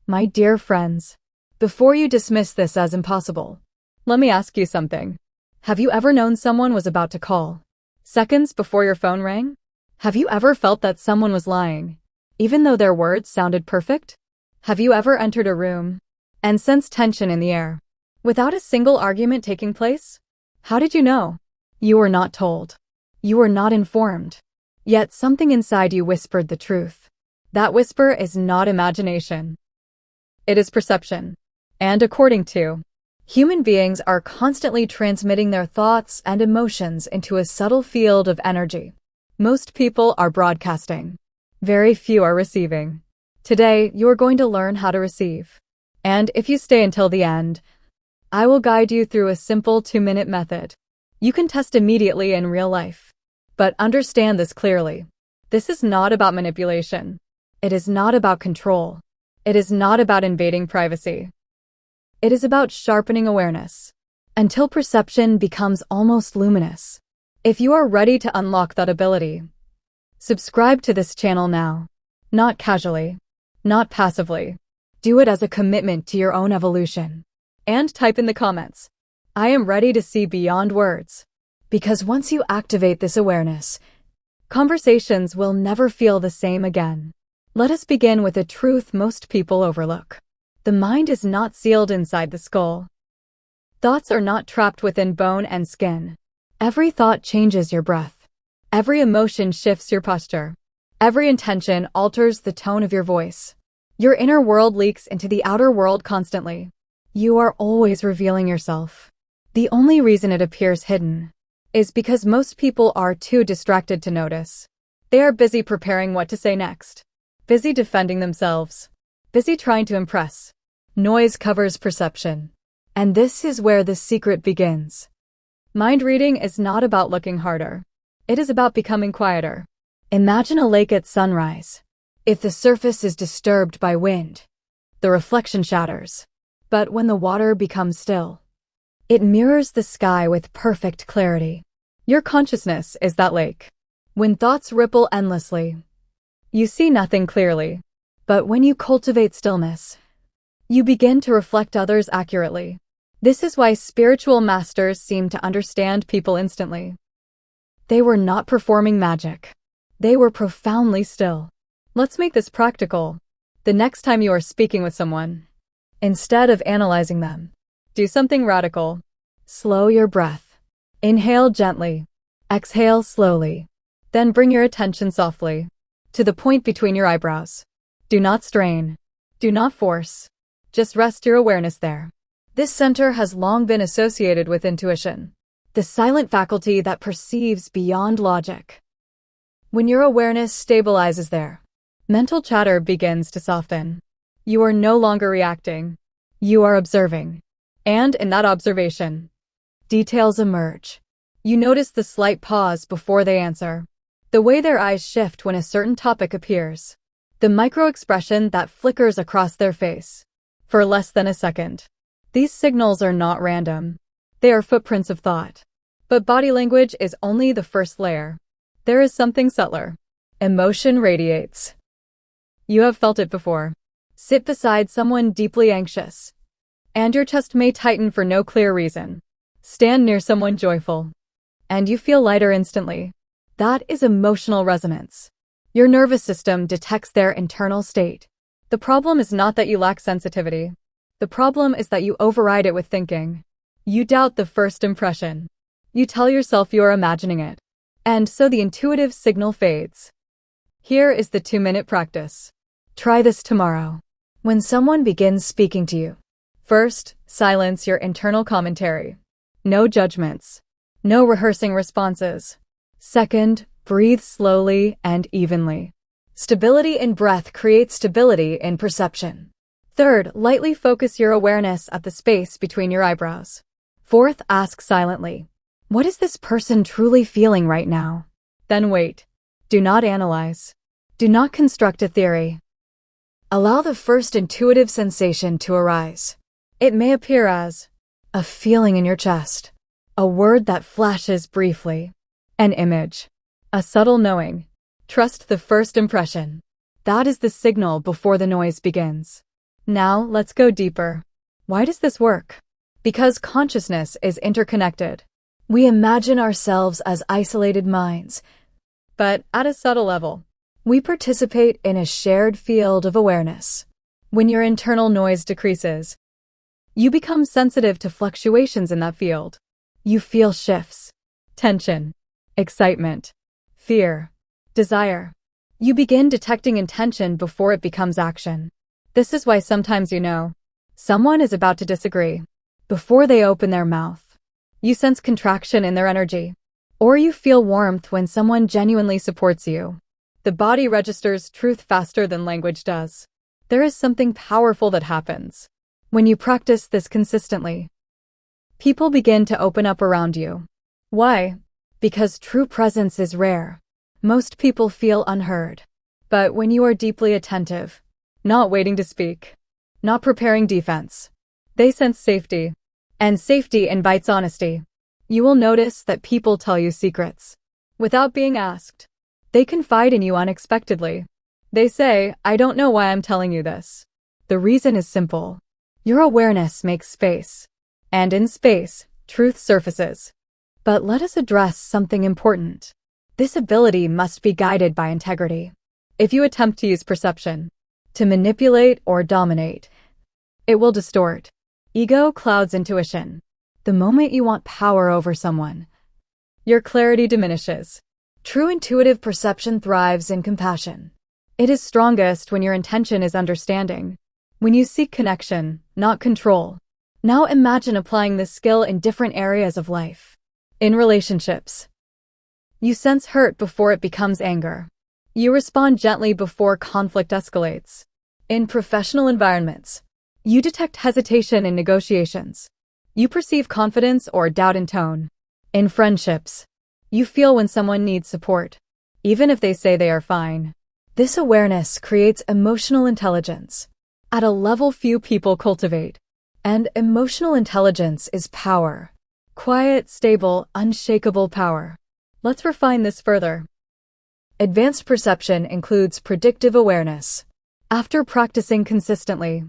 My dear friends, before you dismiss this as impossible, let me ask you something. Have you ever known someone was about to call seconds before your phone rang? Have you ever felt that someone was lying, even though their words sounded perfect? Have you ever entered a room and sensed tension in the air without a single argument taking place? How did you know? You were not told. You were not informed. Yet something inside you whispered the truth. That whisper is not imagination. It is perception. And according to human beings are constantly transmitting their thoughts and emotions into a subtle field of energy. Most people are broadcasting. Very few are receiving. Today, you are going to learn how to receive. And if you stay until the end, I will guide you through a simple 2-minute method. You can test immediately in real life. But understand this clearly. This is not about manipulation. It is not about control. It is not about invading privacy. It is about sharpening awareness until perception becomes almost luminous. If you are ready to unlock that ability, subscribe to this channel now. Not casually, not passively. Do it as a commitment to your own evolution. And type in the comments, I am ready to see beyond words. Because once you activate this awareness, conversations will never feel the same again. Let us begin with a truth most people overlook. The mind is not sealed inside the skull. Thoughts are not trapped within bone and skin. Every thought changes your breath. Every emotion shifts your posture. Every intention alters the tone of your voice. Your inner world leaks into the outer world constantly. You are always revealing yourself. The only reason it appears hidden is because most people are too distracted to notice. They are busy preparing what to say next, busy defending themselves, busy trying to impress. Noise covers perception. And this is where the secret begins. Mind reading is not about looking harder. It is about becoming quieter. Imagine a lake at sunrise. If the surface is disturbed by wind, the reflection shatters. But when the water becomes still, it mirrors the sky with perfect clarity. Your consciousness is that lake. When thoughts ripple endlessly, you see nothing clearly. But when you cultivate stillness, you begin to reflect others accurately. This is why spiritual masters seem to understand people instantly. They were not performing magic. They were profoundly still. Let's make this practical. The next time you are speaking with someone, instead of analyzing them, do something radical. Slow your breath. Inhale gently. Exhale slowly. Then bring your attention softly to the point between your eyebrows. Do not strain. Do not force. Just rest your awareness there. This center has long been associated with intuition, the silent faculty that perceives beyond logic. When your awareness stabilizes there, mental chatter begins to soften. You are no longer reacting. You are observing. And in that observation, details emerge. You notice the slight pause before they answer, the way their eyes shift when a certain topic appears, the micro-expression that flickers across their face for less than a second. These signals are not random. They are footprints of thought. But body language is only the first layer. There is something subtler. Emotion radiates. You have felt it before. Sit beside someone deeply anxious, and your chest may tighten for no clear reason. Stand near someone joyful, and you feel lighter instantly. That is emotional resonance. Your nervous system detects their internal state. The problem is not that you lack sensitivity. The problem is that you override it with thinking. You doubt the first impression. You tell yourself you are imagining it. And so the intuitive signal fades. Here is the 2-minute practice. Try this tomorrow. When someone begins speaking to you, first, silence your internal commentary. No judgments. No rehearsing responses. Second, breathe slowly and evenly. Stability in breath creates stability in perception. Third, lightly focus your awareness at the space between your eyebrows. Fourth, ask silently, what is this person truly feeling right now? Then wait. Do not analyze. Do not construct a theory. Allow the first intuitive sensation to arise. It may appear as a feeling in your chest, a word that flashes briefly, an image, a subtle knowing. Trust the first impression. That is the signal before the noise begins. Now, let's go deeper. Why does this work? Because consciousness is interconnected. We imagine ourselves as isolated minds, but at a subtle level, we participate in a shared field of awareness. When your internal noise decreases, you become sensitive to fluctuations in that field. You feel shifts, tension, excitement, fear, desire. You begin detecting intention before it becomes action. This is why sometimes someone is about to disagree before they open their mouth. You sense contraction in their energy, or you feel warmth when someone genuinely supports you. The body registers truth faster than language does. There is something powerful that happens when you practice this consistently. People begin to open up around you. Why? Because true presence is rare. Most people feel unheard. But when you are deeply attentive, not waiting to speak, not preparing defense, they sense safety. And safety invites honesty. You will notice that people tell you secrets without being asked. They confide in you unexpectedly. They say, "I don't know why I'm telling you this." The reason is simple. Your awareness makes space. And in space, truth surfaces. But let us address something important. This ability must be guided by integrity. If you attempt to use perception to manipulate or dominate, it will distort. Ego clouds intuition. The moment you want power over someone, your clarity diminishes. True intuitive perception thrives in compassion. It is strongest when your intention is understanding, when you seek connection, not control. Now imagine applying this skill in different areas of life. In relationships, you sense hurt before it becomes anger. You respond gently before conflict escalates. In professional environments, you detect hesitation in negotiations. You perceive confidence or doubt in tone. In friendships, you feel when someone needs support, even if they say they are fine. This awareness creates emotional intelligence at a level few people cultivate. And emotional intelligence is power. Quiet, stable, unshakable power. Let's refine this further. Advanced perception includes predictive awareness. After practicing consistently,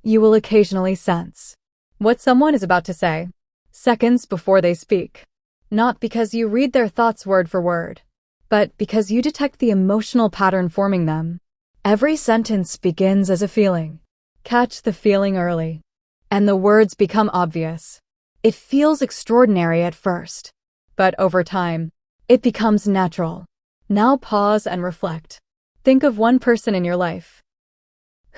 you will occasionally sense what someone is about to say, seconds before they speak. Not because you read their thoughts word for word, but because you detect the emotional pattern forming them. Every sentence begins as a feeling. Catch the feeling early, and the words become obvious. It feels extraordinary at first, but over time, it becomes natural. Now pause and reflect. Think of one person in your life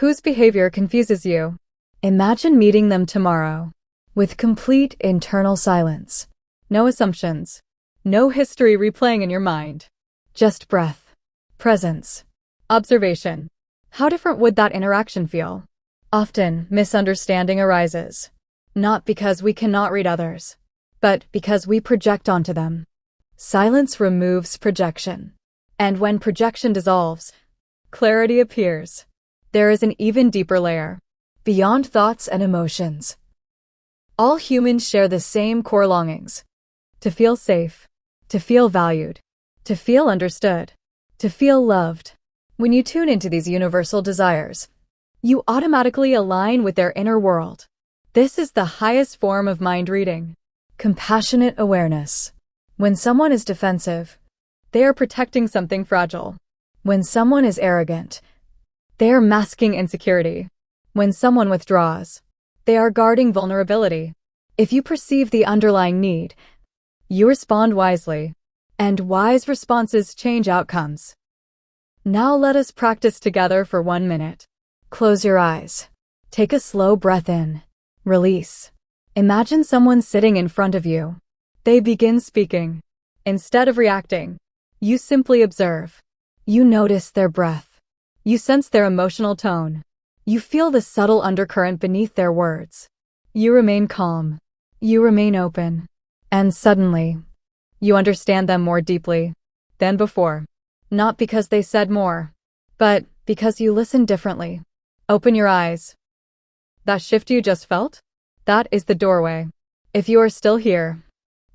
whose behavior confuses you. Imagine meeting them tomorrow with complete internal silence. No assumptions. No history replaying in your mind. Just breath, presence, observation. How different would that interaction feel? Often, misunderstanding arises, not because we cannot read others, but because we project onto them. Silence removes projection. And when projection dissolves, clarity appears. There is an even deeper layer, beyond thoughts and emotions. All humans share the same core longings: to feel safe, to feel valued, to feel understood, to feel loved. When you tune into these universal desires, you automatically align with their inner world. This is the highest form of mind reading. Compassionate awareness. When someone is defensive, they are protecting something fragile. When someone is arrogant, they are masking insecurity. When someone withdraws, they are guarding vulnerability. If you perceive the underlying need, you respond wisely, and wise responses change outcomes. Now let us practice together for 1 minute. Close your eyes. Take a slow breath in. Release. Imagine someone sitting in front of you. They begin speaking. Instead of reacting, you simply observe. You notice their breath. You sense their emotional tone. You feel the subtle undercurrent beneath their words. You remain calm. You remain open. And suddenly, you understand them more deeply than before. Not because they said more, but because you listened differently. Open your eyes. That shift you just felt? That is the doorway. If you are still here,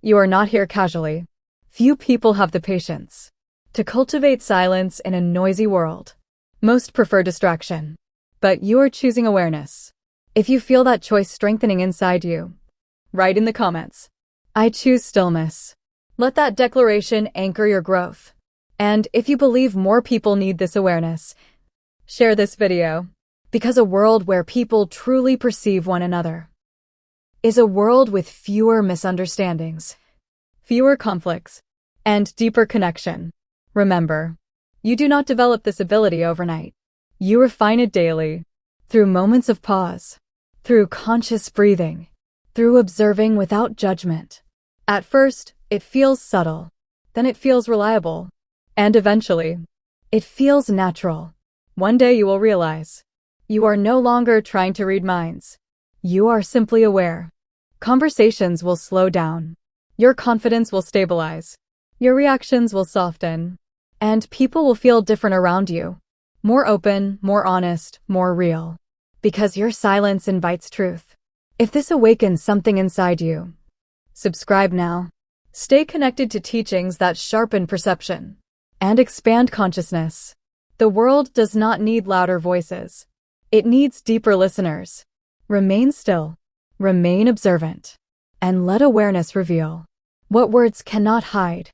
you are not here casually. Few people have the patience to cultivate silence in a noisy world. Most prefer distraction. but you are choosing awareness. If you feel that choice strengthening inside you, write in the comments, "I choose stillness." Let that declaration anchor your growth. And if you believe more people need this awareness, share this video. Because a world where people truly perceive one another is a world with fewer misunderstandings, fewer conflicts, and deeper connection. Remember, you do not develop this ability overnight. You refine it daily, through moments of pause, through conscious breathing, through observing without judgment. At first, it feels subtle, then it feels reliable, and eventually, it feels natural. One day you will realize, you are no longer trying to read minds. You are simply aware. Conversations will slow down. Your confidence will stabilize. Your reactions will soften. And people will feel different around you. More open, more honest, more real. Because your silence invites truth. If this awakens something inside you, subscribe now. Stay connected to teachings that sharpen perception and expand consciousness. The world does not need louder voices. It needs deeper listeners. Remain still, remain observant, and let awareness reveal what words cannot hide.